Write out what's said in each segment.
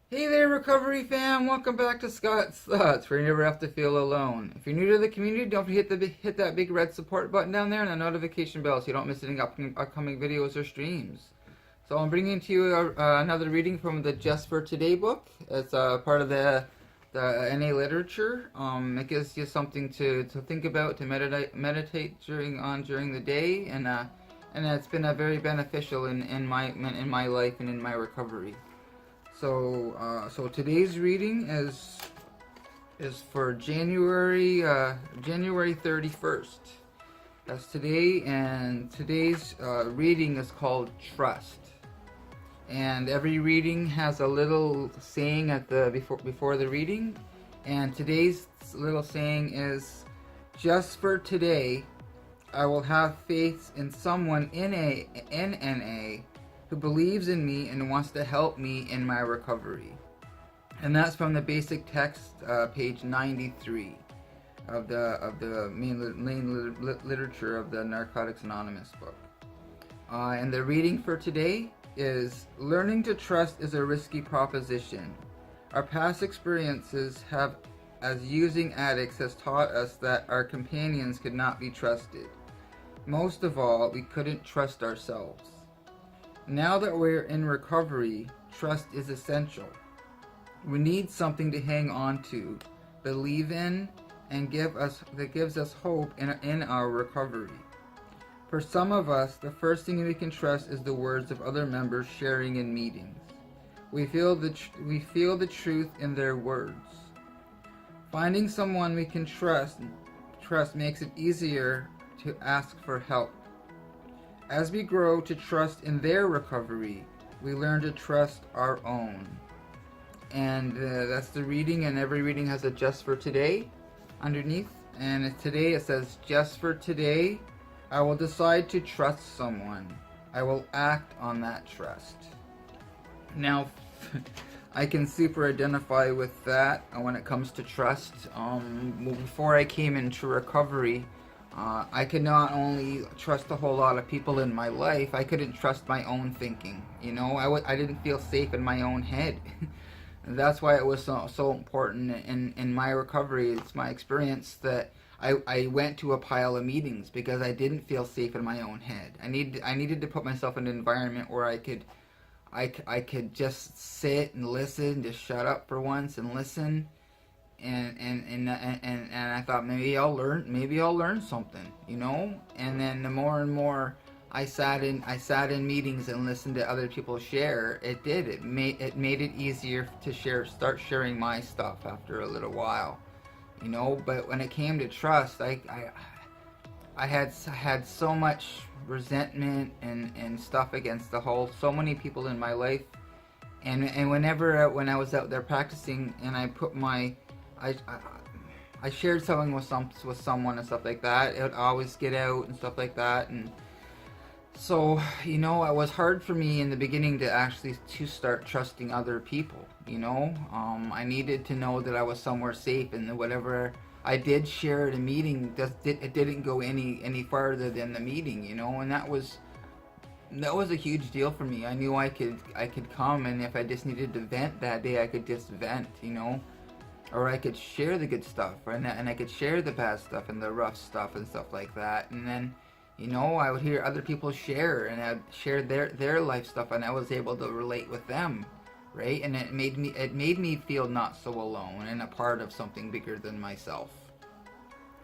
Hey there, recovery fam! Welcome back to Scott's Thoughts, where you never have to feel alone. If you're new to the community, don't forget to hit that big red support button down there and the notification bell so you don't miss any upcoming videos or streams. So I'm bringing to you another reading from the Just for Today book. It's part of the NA literature. It gives you something to think about, to meditate during the day, and it's been very beneficial in my life and in my recovery. So today's reading is for January 31st. That's today, and today's reading is called Trust. And every reading has a little saying at the before the reading, and today's little saying is, "Just for today, I will have faith in someone in NA who believes in me and wants to help me in my recovery." And that's from the basic text, page 93 of the main literature of the Narcotics Anonymous book. And the reading for today is, "Learning to trust is a risky proposition. Our past experiences as using addicts has taught us that our companions could not be trusted. Most of all, we couldn't trust ourselves. Now that we're in recovery, trust is essential. We need something to hang on to, believe in, and that gives us hope in our recovery. For some of us, the first thing we can trust is the words of other members sharing in meetings. We feel the truth in their words. Finding someone we can trust makes it easier to ask for help. As we grow to trust in their recovery, we learn to trust our own." And that's the reading, and every reading has a "just for today" underneath. And today it says, "Just for today, I will decide to trust someone. I will act on that trust." Now, I can super identify with that when it comes to trust. Before I came into recovery, I could not only trust a whole lot of people in my life, I couldn't trust my own thinking. I didn't feel safe in my own head. That's why it was so important in my recovery. It's my experience that I went to a pile of meetings because I didn't feel safe in my own head. I needed to put myself in an environment where I could just sit and listen, just shut up for once and listen. And I thought maybe I'll learn something, And then the more and more I sat in meetings and listened to other people share, it made it easier to start sharing my stuff after a little while, But when it came to trust, I had so much resentment and stuff against so many people in my life, and when I was out there practicing and I shared something with someone and stuff like that, it would always get out and stuff like that. And so, it was hard for me in the beginning to start trusting other people. I needed to know that I was somewhere safe, and that whatever I did share at a meeting, it didn't go any farther than the meeting. And that was a huge deal for me. I knew I could come, and if I just needed to vent that day, I could just vent. Or I could share the good stuff, and I could share the bad stuff and the rough stuff and stuff like that. And then, I would hear other people share, and I'd share their life stuff, and I was able to relate with them, right? And it made me feel not so alone and a part of something bigger than myself.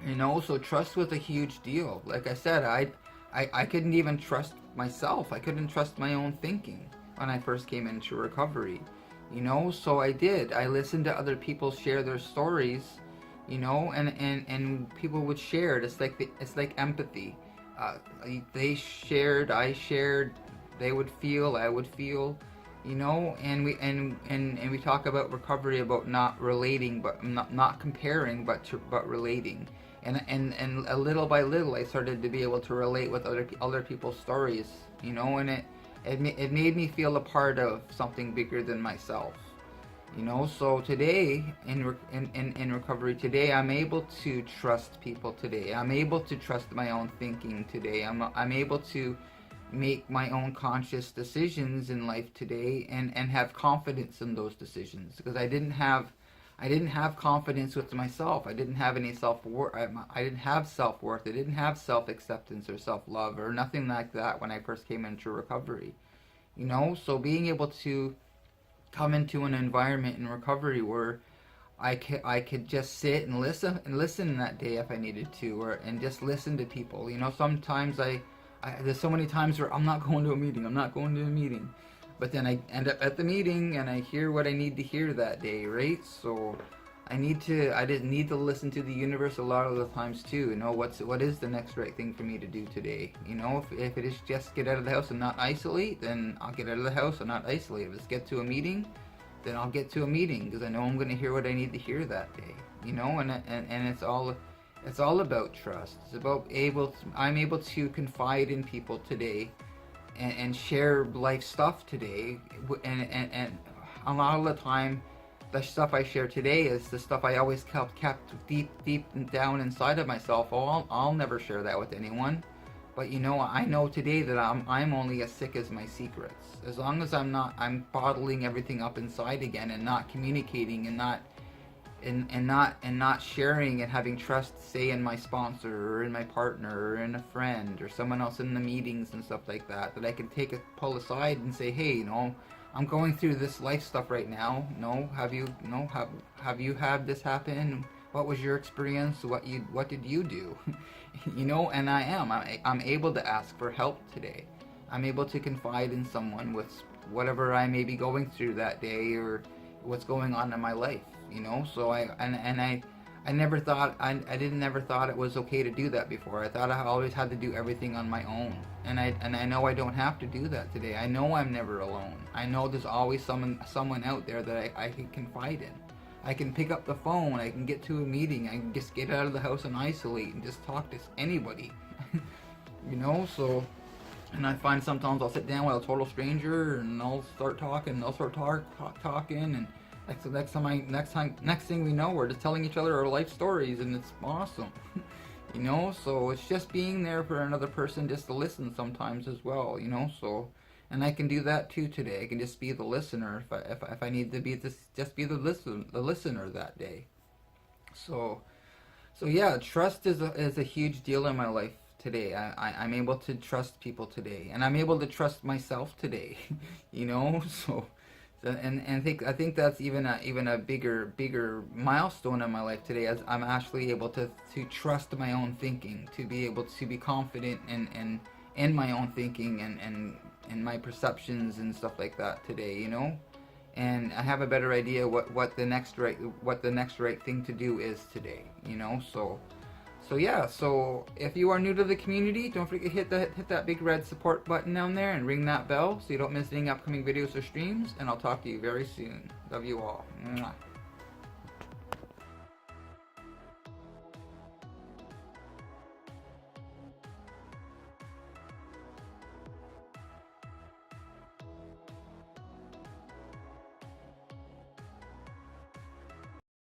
So trust was a huge deal. Like I said, I couldn't even trust myself. I couldn't trust my own thinking when I first came into recovery. So I did. I listened to other people share their stories, and people would share it. It's like empathy. They shared, I shared, they would feel, I would feel, and we talk about recovery, about not relating, but not comparing, but relating. And a little by little, I started to be able to relate with other people's stories, and it made me feel a part of something bigger than myself. So today in recovery today, I'm able to trust people today. I'm able to trust my own thinking today. I'm able to make my own conscious decisions in life today, and have confidence in those decisions, because I didn't have confidence with myself. I didn't have any self-worth. I didn't have self-worth. I didn't have self-acceptance or self-love or nothing like that when I first came into recovery. So being able to come into an environment in recovery where I could just sit and listen that day if I needed to, and just listen to people. Sometimes there's so many times where I'm not going to a meeting. But then I end up at the meeting and I hear what I need to hear that day, right? So I didn't need to listen to the universe a lot of the times too. What is the next right thing for me to do today? If it is just get out of the house and not isolate, then I'll get out of the house and not isolate. If it's get to a meeting, then I'll get to a meeting, because I know I'm going to hear what I need to hear that day. And it's all about trust. It's about I'm able to confide in people today, and share life stuff today, and a lot of the time the stuff I share today is the stuff I always kept deep down inside of myself. I'll never share that with anyone, but I know today that I'm only as sick as my secrets. As long as I'm bottling everything up inside again, and not communicating, and not sharing, and having trust, say, in my sponsor or in my partner or in a friend or someone else in the meetings and stuff like that I can pull aside and say, hey, I'm going through this life stuff right now. Have you had this happen? What was your experience? What did you do? And I'm able to ask for help today. I'm able to confide in someone with whatever I may be going through that day, or what's going on in my life. So I never thought it was okay to do that before. I thought I always had to do everything on my own, and I know I don't have to do that today. I know I'm never alone. I know there's always someone out there that I can confide in. I can pick up the phone. I can get to a meeting. I can just get out of the house and isolate and just talk to anybody. So. And I find sometimes I'll sit down with a total stranger and I'll start talking. They'll start talking, and next thing we know, we're just telling each other our life stories, and it's awesome. So it's just being there for another person, just to listen sometimes as well. So, and I can do that too today. I can just be the listener if I need to be just be the listener that day. So yeah, trust is a huge deal in my life today. I'm able to trust people today, and I'm able to trust myself today. So I think that's even a bigger milestone in my life today, as I'm actually able to trust my own thinking, to be able to be confident in my own thinking, and my perceptions and stuff like that today. And I have a better idea what the next right thing to do is today. So yeah, so if you are new to the community, don't forget to hit that big red support button down there, and ring that bell so you don't miss any upcoming videos or streams, and I'll talk to you very soon. Love you all. Mwah.